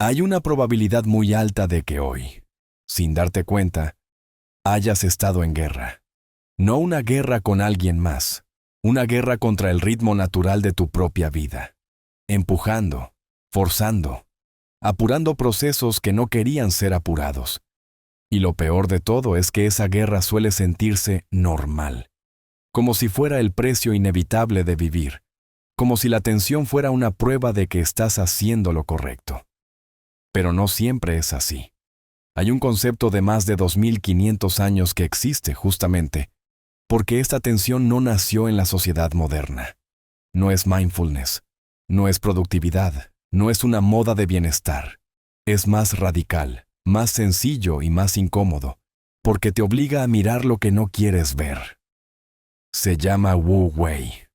Hay una probabilidad muy alta de que hoy, sin darte cuenta, hayas estado en guerra. No una guerra con alguien más, una guerra contra el ritmo natural de tu propia vida. Empujando, forzando, apurando procesos que no querían ser apurados. Y lo peor de todo es que esa guerra suele sentirse normal, como si fuera el precio inevitable de vivir, como si la tensión fuera una prueba de que estás haciendo lo correcto. Pero no siempre es así. Hay un concepto de más de 2500 años que existe justamente porque esta tensión no nació en la sociedad moderna. No es mindfulness, no es productividad, no es una moda de bienestar. Es más radical, más sencillo y más incómodo, porque te obliga a mirar lo que no quieres ver. Se llama Wu Wei.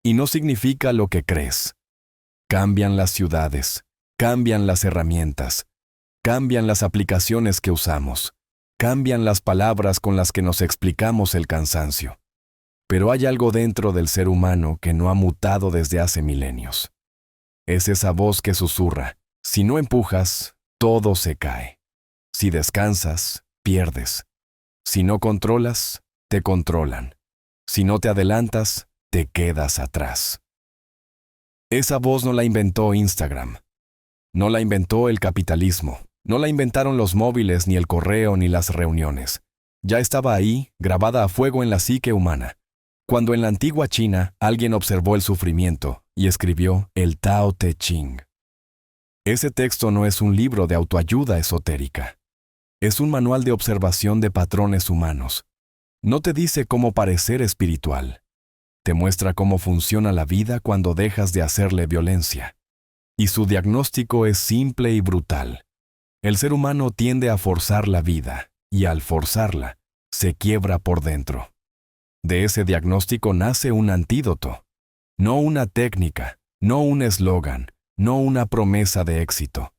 Y no significa lo que crees. Cambian las ciudades, cambian las herramientas, cambian las aplicaciones que usamos, cambian las palabras con las que nos explicamos el cansancio. Pero hay algo dentro del ser humano que no ha mutado desde hace milenios. Es esa voz que susurra: si no empujas, todo se cae. Si descansas, pierdes. Si no controlas, te controlan. Si no te adelantas, te quedas atrás. Esa voz no la inventó Instagram. No la inventó el capitalismo. No la inventaron los móviles, ni el correo, ni las reuniones. Ya estaba ahí, grabada a fuego en la psique humana. Cuando en la antigua China alguien observó el sufrimiento y escribió el Tao Te Ching. Ese texto no es un libro de autoayuda esotérica. Es un manual de observación de patrones humanos. No te dice cómo parecer espiritual. Te muestra cómo funciona la vida cuando dejas de hacerle violencia. Y su diagnóstico es simple y brutal. El ser humano tiende a forzar la vida, y al forzarla, se quiebra por dentro. De ese diagnóstico nace un antídoto. No una técnica, no un eslogan, no una promesa de éxito.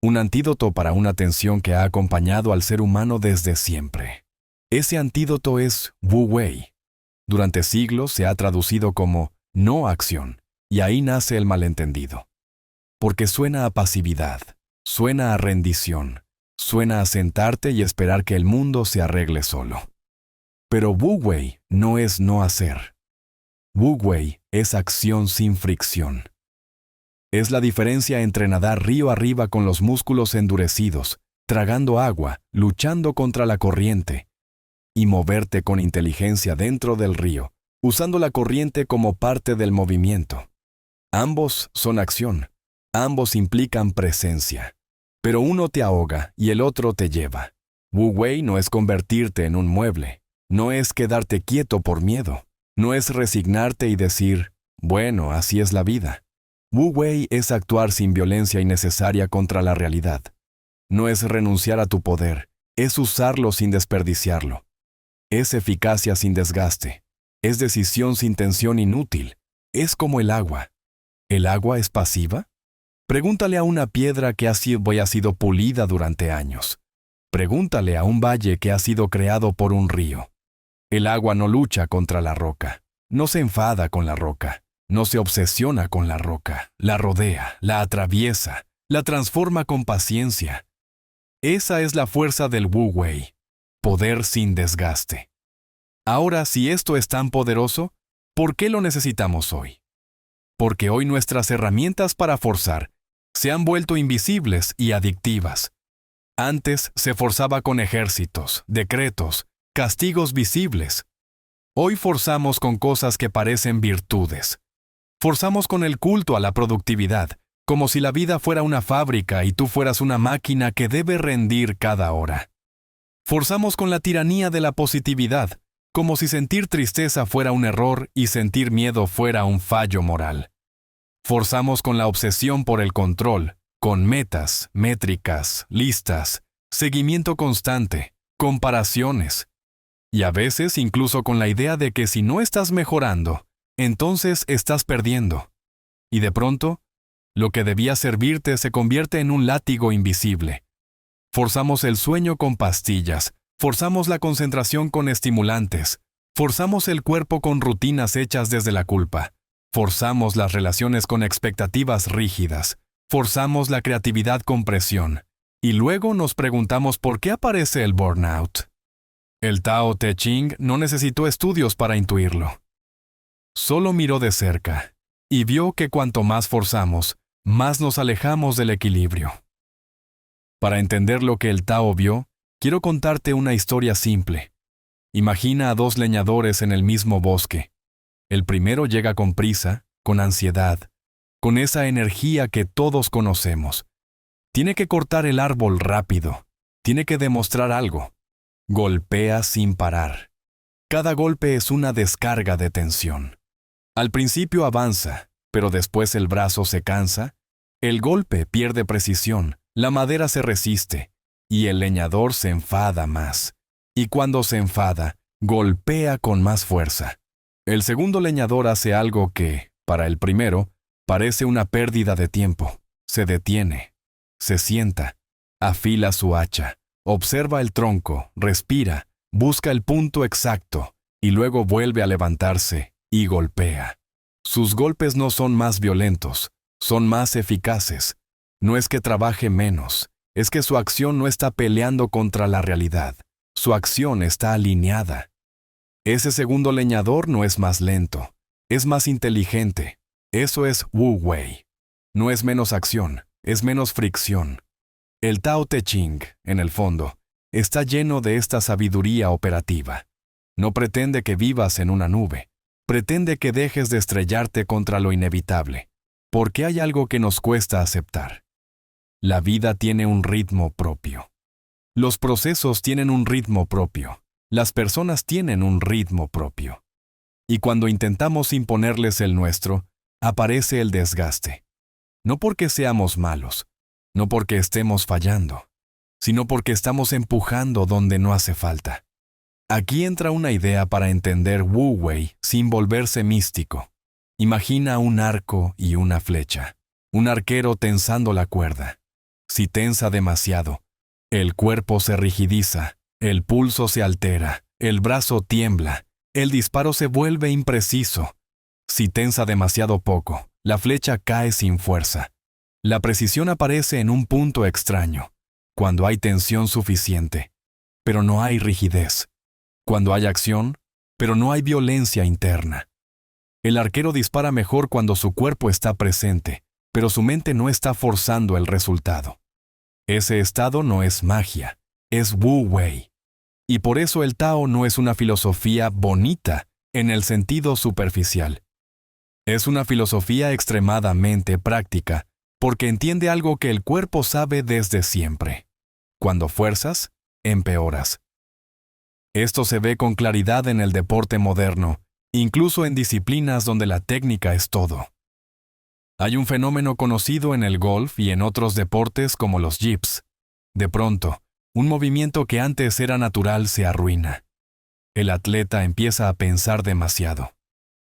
Un antídoto para una tensión que ha acompañado al ser humano desde siempre. Ese antídoto es Wu Wei. Durante siglos se ha traducido como no acción, y ahí nace el malentendido. Porque suena a pasividad. Suena a rendición, suena a sentarte y esperar que el mundo se arregle solo. Pero Wu Wei no es no hacer. Wu Wei es acción sin fricción. Es la diferencia entre nadar río arriba con los músculos endurecidos, tragando agua, luchando contra la corriente, y moverte con inteligencia dentro del río, usando la corriente como parte del movimiento. Ambos son acción. Ambos implican presencia, pero uno te ahoga y el otro te lleva. Wu Wei no es convertirte en un mueble, no es quedarte quieto por miedo, no es resignarte y decir, bueno, así es la vida. Wu Wei es actuar sin violencia innecesaria contra la realidad. No es renunciar a tu poder, es usarlo sin desperdiciarlo. Es eficacia sin desgaste, es decisión sin tensión inútil, es como el agua. ¿El agua es pasiva? Pregúntale a una piedra que ha sido pulida durante años. Pregúntale a un valle que ha sido creado por un río. El agua no lucha contra la roca, no se enfada con la roca, no se obsesiona con la roca, la rodea, la atraviesa, la transforma con paciencia. Esa es la fuerza del Wu Wei, poder sin desgaste. Ahora, si esto es tan poderoso, ¿por qué lo necesitamos hoy? Porque hoy nuestras herramientas para forzar se han vuelto invisibles y adictivas. Antes se forzaba con ejércitos, decretos, castigos visibles. Hoy forzamos con cosas que parecen virtudes. Forzamos con el culto a la productividad, como si la vida fuera una fábrica y tú fueras una máquina que debe rendir cada hora. Forzamos con la tiranía de la positividad, como si sentir tristeza fuera un error y sentir miedo fuera un fallo moral. Forzamos con la obsesión por el control, con metas, métricas, listas, seguimiento constante, comparaciones, y a veces incluso con la idea de que si no estás mejorando, entonces estás perdiendo. Y de pronto, lo que debía servirte se convierte en un látigo invisible. Forzamos el sueño con pastillas, forzamos la concentración con estimulantes, forzamos el cuerpo con rutinas hechas desde la culpa. Forzamos las relaciones con expectativas rígidas, forzamos la creatividad con presión, y luego nos preguntamos por qué aparece el burnout. El Tao Te Ching no necesitó estudios para intuirlo. Solo miró de cerca, y vio que cuanto más forzamos, más nos alejamos del equilibrio. Para entender lo que el Tao vio, quiero contarte una historia simple. Imagina a dos leñadores en el mismo bosque. El primero llega con prisa, con ansiedad, con esa energía que todos conocemos. Tiene que cortar el árbol rápido, tiene que demostrar algo. Golpea sin parar. Cada golpe es una descarga de tensión. Al principio avanza, pero después el brazo se cansa, el golpe pierde precisión, la madera se resiste, y el leñador se enfada más. Y cuando se enfada, golpea con más fuerza. El segundo leñador hace algo que, para el primero, parece una pérdida de tiempo. Se detiene, se sienta, afila su hacha, observa el tronco, respira, busca el punto exacto, y luego vuelve a levantarse y golpea. Sus golpes no son más violentos, son más eficaces. No es que trabaje menos, es que su acción no está peleando contra la realidad. Su acción está alineada. Ese segundo leñador no es más lento, es más inteligente. Eso es Wu Wei. No es menos acción, es menos fricción. El Tao Te Ching, en el fondo, está lleno de esta sabiduría operativa. No pretende que vivas en una nube, pretende que dejes de estrellarte contra lo inevitable, porque hay algo que nos cuesta aceptar. La vida tiene un ritmo propio. Los procesos tienen un ritmo propio. Las personas tienen un ritmo propio. Y cuando intentamos imponerles el nuestro, aparece el desgaste. No porque seamos malos, no porque estemos fallando, sino porque estamos empujando donde no hace falta. Aquí entra una idea para entender Wu Wei sin volverse místico. Imagina un arco y una flecha, un arquero tensando la cuerda. Si tensa demasiado, el cuerpo se rigidiza, el pulso se altera, el brazo tiembla, el disparo se vuelve impreciso. Si tensa demasiado poco, la flecha cae sin fuerza. La precisión aparece en un punto extraño, cuando hay tensión suficiente, pero no hay rigidez. Cuando hay acción, pero no hay violencia interna. El arquero dispara mejor cuando su cuerpo está presente, pero su mente no está forzando el resultado. Ese estado no es magia, es Wu Wei. Y por eso el Tao no es una filosofía bonita en el sentido superficial. Es una filosofía extremadamente práctica, porque entiende algo que el cuerpo sabe desde siempre. Cuando fuerzas, empeoras. Esto se ve con claridad en el deporte moderno, incluso en disciplinas donde la técnica es todo. Hay un fenómeno conocido en el golf y en otros deportes como los jips. De pronto, un movimiento que antes era natural se arruina. El atleta empieza a pensar demasiado.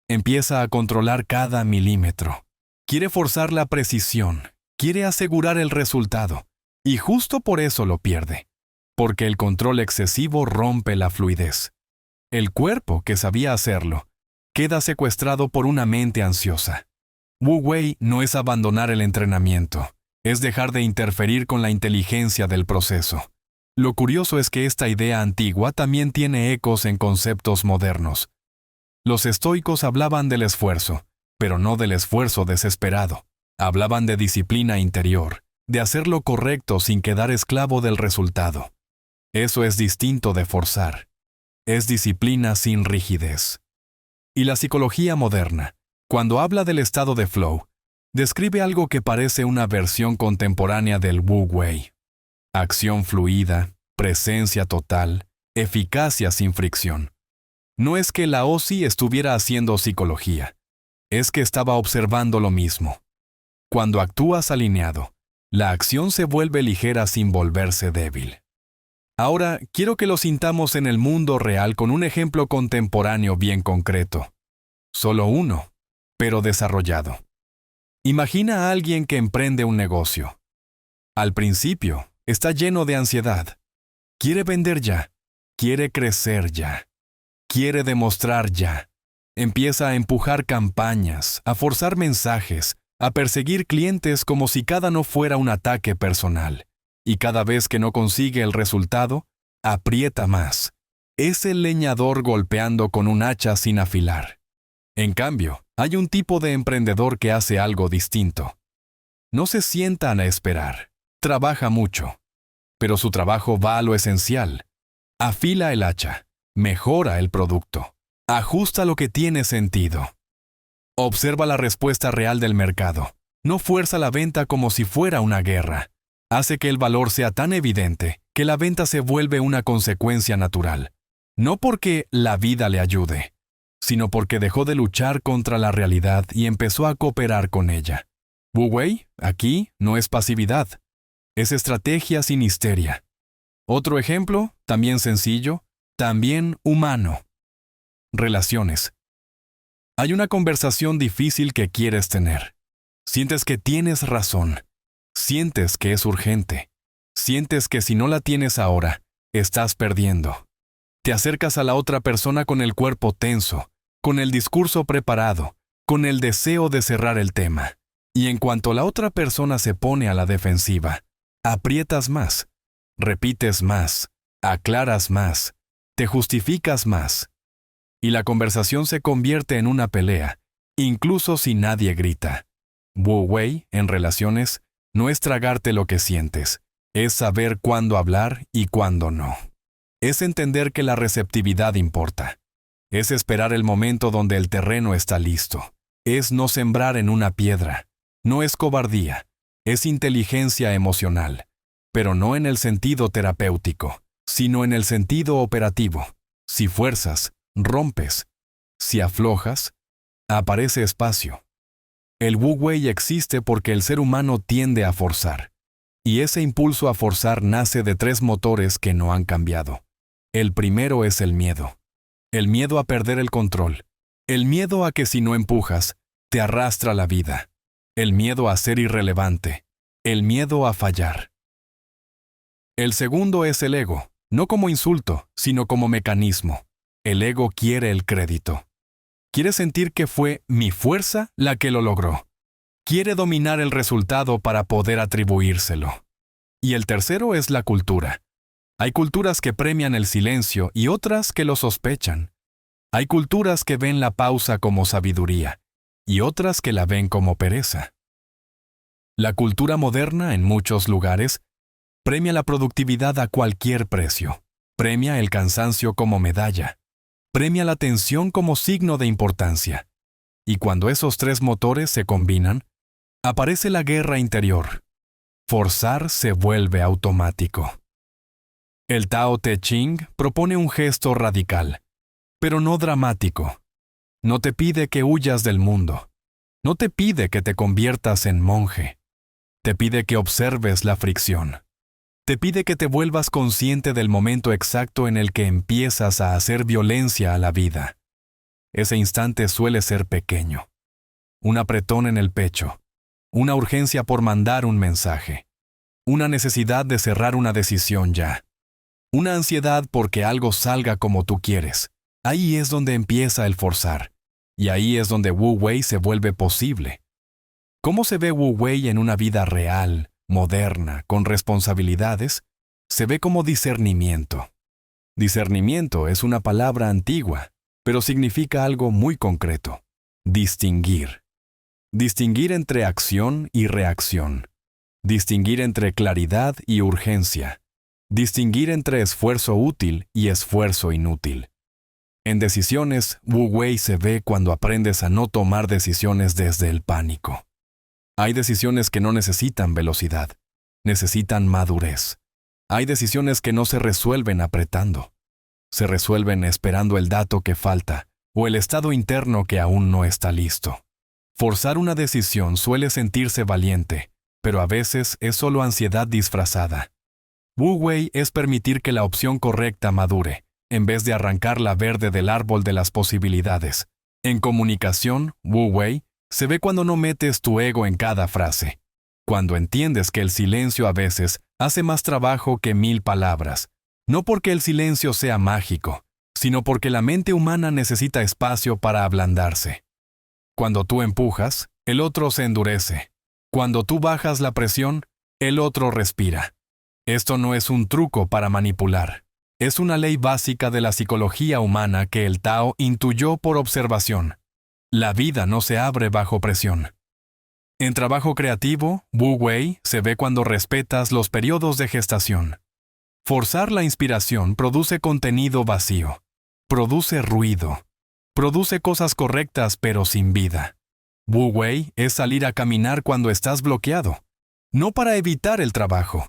Empieza a controlar cada milímetro. Quiere forzar la precisión, quiere asegurar el resultado, y justo por eso lo pierde, porque el control excesivo rompe la fluidez. El cuerpo, que sabía hacerlo, queda secuestrado por una mente ansiosa. Wu Wei no es abandonar el entrenamiento, es dejar de interferir con la inteligencia del proceso. Lo curioso es que esta idea antigua también tiene ecos en conceptos modernos. Los estoicos hablaban del esfuerzo, pero no del esfuerzo desesperado. Hablaban de disciplina interior, de hacer lo correcto sin quedar esclavo del resultado. Eso es distinto de forzar. Es disciplina sin rigidez. Y la psicología moderna, cuando habla del estado de flow, describe algo que parece una versión contemporánea del Wu Wei. Acción fluida, presencia total, eficacia sin fricción. No es que Lao Tzu estuviera haciendo psicología, es que estaba observando lo mismo. Cuando actúas alineado, la acción se vuelve ligera sin volverse débil. Ahora, quiero que lo sintamos en el mundo real con un ejemplo contemporáneo bien concreto. Solo uno, pero desarrollado. Imagina a alguien que emprende un negocio. Al principio, está lleno de ansiedad. Quiere vender ya, quiere crecer ya, quiere demostrar ya. Empieza a empujar campañas, a forzar mensajes, a perseguir clientes como si cada no fuera un ataque personal. Y cada vez que no consigue el resultado, aprieta más. Es el leñador golpeando con un hacha sin afilar. En cambio, hay un tipo de emprendedor que hace algo distinto. No se sientan a esperar. Trabaja mucho. Pero su trabajo va a lo esencial. Afila el hacha. Mejora el producto. Ajusta lo que tiene sentido. Observa la respuesta real del mercado. No fuerza la venta como si fuera una guerra. Hace que el valor sea tan evidente que la venta se vuelve una consecuencia natural. No porque la vida le ayude, sino porque dejó de luchar contra la realidad y empezó a cooperar con ella. Wu Wei, aquí, no es pasividad. Es estrategia sin histeria. Otro ejemplo, también sencillo, también humano. Relaciones. Hay una conversación difícil que quieres tener. Sientes que tienes razón. Sientes que es urgente. Sientes que si no la tienes ahora, estás perdiendo. Te acercas a la otra persona con el cuerpo tenso, con el discurso preparado, con el deseo de cerrar el tema. Y en cuanto la otra persona se pone a la defensiva, aprietas más, repites más, aclaras más, te justificas más. Y la conversación se convierte en una pelea, incluso si nadie grita. Wu Wei, en relaciones, no es tragarte lo que sientes, es saber cuándo hablar y cuándo no. Es entender que la receptividad importa. Es esperar el momento donde el terreno está listo. Es no sembrar en una piedra. No es cobardía. Es inteligencia emocional. Pero no en el sentido terapéutico, sino en el sentido operativo. Si fuerzas, rompes. Si aflojas, aparece espacio. El Wu Wei existe porque el ser humano tiende a forzar. Y ese impulso a forzar nace de 3 motores que no han cambiado. El primero es el miedo. El miedo a perder el control. El miedo a que si no empujas, te arrastra la vida. El miedo a ser irrelevante. El miedo a fallar. El segundo es el ego, no como insulto, sino como mecanismo. El ego quiere el crédito. Quiere sentir que fue mi fuerza la que lo logró. Quiere dominar el resultado para poder atribuírselo. Y el tercero es la cultura. Hay culturas que premian el silencio y otras que lo sospechan. Hay culturas que ven la pausa como sabiduría y otras que la ven como pereza. La cultura moderna, en muchos lugares, premia la productividad a cualquier precio. Premia el cansancio como medalla. Premia la tensión como signo de importancia. Y cuando esos 3 motores se combinan, aparece la guerra interior. Forzar se vuelve automático. El Tao Te Ching propone un gesto radical, pero no dramático. No te pide que huyas del mundo. No te pide que te conviertas en monje. Te pide que observes la fricción. Te pide que te vuelvas consciente del momento exacto en el que empiezas a hacer violencia a la vida. Ese instante suele ser pequeño. Un apretón en el pecho. Una urgencia por mandar un mensaje. Una necesidad de cerrar una decisión ya. Una ansiedad porque algo salga como tú quieres. Ahí es donde empieza el forzar. Y ahí es donde Wu Wei se vuelve posible. ¿Cómo se ve Wu Wei en una vida real, moderna, con responsabilidades? Se ve como discernimiento. Discernimiento es una palabra antigua, pero significa algo muy concreto. Distinguir. Distinguir entre acción y reacción. Distinguir entre claridad y urgencia. Distinguir entre esfuerzo útil y esfuerzo inútil. En decisiones, Wu Wei se ve cuando aprendes a no tomar decisiones desde el pánico. Hay decisiones que no necesitan velocidad, necesitan madurez. Hay decisiones que no se resuelven apretando. Se resuelven esperando el dato que falta o el estado interno que aún no está listo. Forzar una decisión suele sentirse valiente, pero a veces es solo ansiedad disfrazada. Wu Wei es permitir que la opción correcta madure, en vez de arrancar la verde del árbol de las posibilidades. En comunicación, Wu Wei se ve cuando no metes tu ego en cada frase. Cuando entiendes que el silencio a veces hace más trabajo que 1000 palabras. No porque el silencio sea mágico, sino porque la mente humana necesita espacio para ablandarse. Cuando tú empujas, el otro se endurece. Cuando tú bajas la presión, el otro respira. Esto no es un truco para manipular. Es una ley básica de la psicología humana que el Tao intuyó por observación. La vida no se abre bajo presión. En trabajo creativo, Wu Wei se ve cuando respetas los periodos de gestación. Forzar la inspiración produce contenido vacío, produce ruido, produce cosas correctas pero sin vida. Wu Wei es salir a caminar cuando estás bloqueado, no para evitar el trabajo,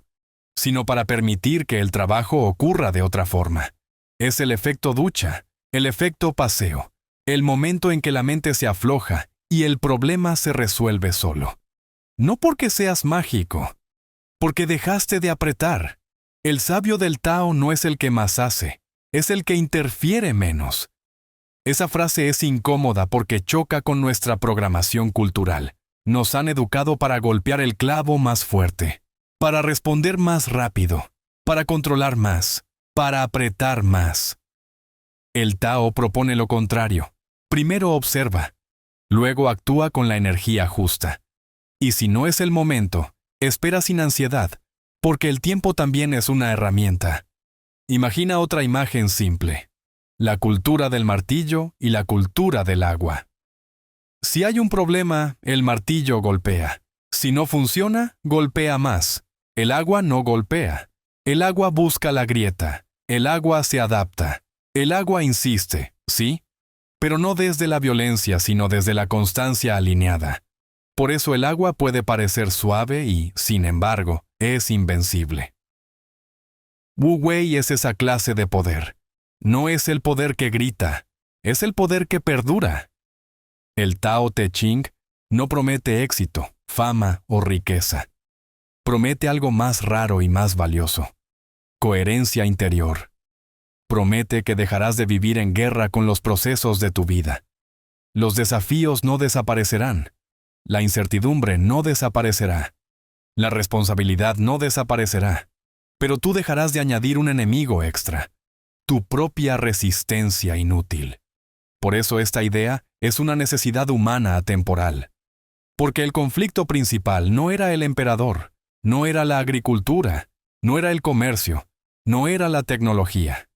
sino para permitir que el trabajo ocurra de otra forma. Es el efecto ducha, el efecto paseo, el momento en que la mente se afloja y el problema se resuelve solo. No porque seas mágico, porque dejaste de apretar. El sabio del Tao no es el que más hace, es el que interfiere menos. Esa frase es incómoda porque choca con nuestra programación cultural. Nos han educado para golpear el clavo más fuerte, para responder más rápido, para controlar más, para apretar más. El Tao propone lo contrario. Primero observa, luego actúa con la energía justa. Y si no es el momento, espera sin ansiedad, porque el tiempo también es una herramienta. Imagina otra imagen simple: la cultura del martillo y la cultura del agua. Si hay un problema, el martillo golpea. Si no funciona, golpea más. El agua no golpea. El agua busca la grieta. El agua se adapta. El agua insiste, ¿sí? Pero no desde la violencia, sino desde la constancia alineada. Por eso el agua puede parecer suave y, sin embargo, es invencible. Wu Wei es esa clase de poder. No es el poder que grita, es el poder que perdura. El Tao Te Ching no promete éxito, fama o riqueza. Promete algo más raro y más valioso: coherencia interior. Promete que dejarás de vivir en guerra con los procesos de tu vida. Los desafíos no desaparecerán. La incertidumbre no desaparecerá. La responsabilidad no desaparecerá. Pero tú dejarás de añadir un enemigo extra: tu propia resistencia inútil. Por eso esta idea es una necesidad humana atemporal. Porque el conflicto principal no era el emperador, no era la agricultura, no era el comercio, no era la tecnología.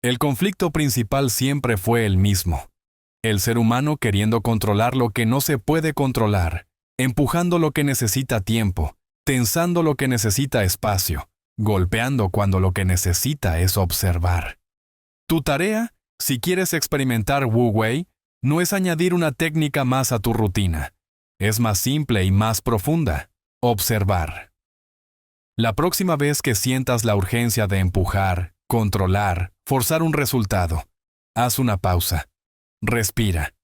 El conflicto principal siempre fue el mismo: el ser humano queriendo controlar lo que no se puede controlar, empujando lo que necesita tiempo, tensando lo que necesita espacio, golpeando cuando lo que necesita es observar. Tu tarea, si quieres experimentar Wu Wei, no es añadir una técnica más a tu rutina. Es más simple y más profunda: observar. La próxima vez que sientas la urgencia de empujar, controlar, forzar un resultado, haz una pausa, respira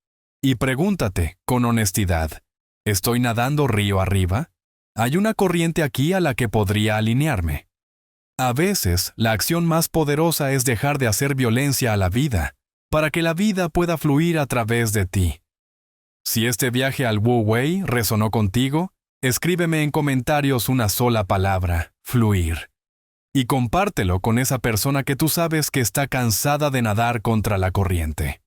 y pregúntate con honestidad: ¿estoy nadando río arriba? ¿Hay una corriente aquí a la que podría alinearme? A veces, la acción más poderosa es dejar de hacer violencia a la vida, para que la vida pueda fluir a través de ti. Si este viaje al Wu Wei resonó contigo, escríbeme en comentarios una sola palabra: fluir. Y compártelo con esa persona que tú sabes que está cansada de nadar contra la corriente.